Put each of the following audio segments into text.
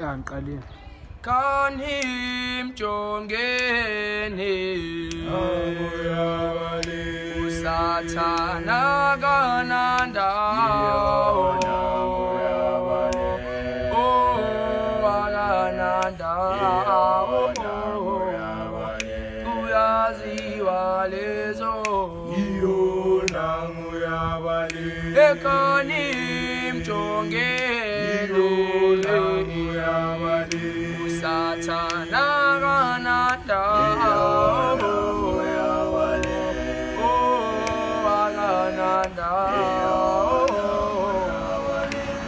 Angiqalile. Kan him jongeni Usathana kananda Akananda Uyaziwa lezo Kan him jongeni Usathana kananda Akananda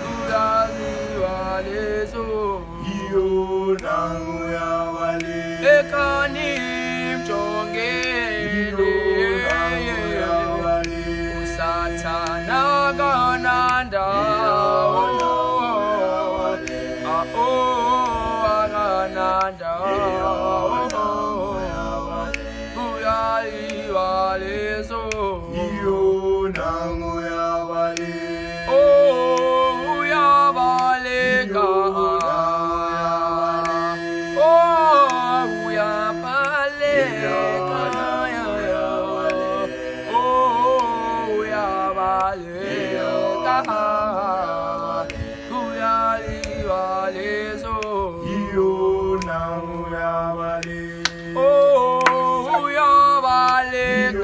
Uyaziwa lezo Ekanim jongeni Usathana kananda Akananda Uyaziwa lezo Uyabaleka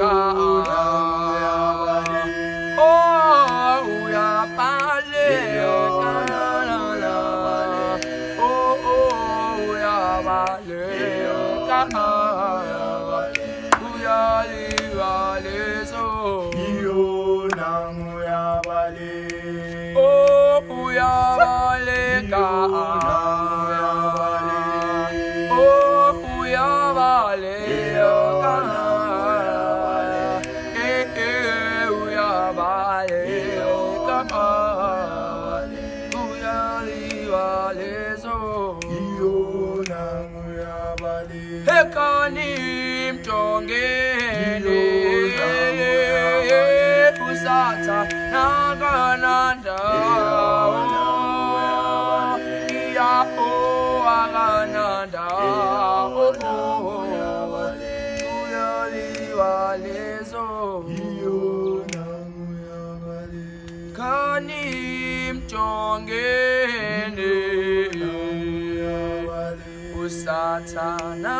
Ekanim jongeni Usathana kananda Akananda Uyaziwa lezo Kanim jongeni Usathana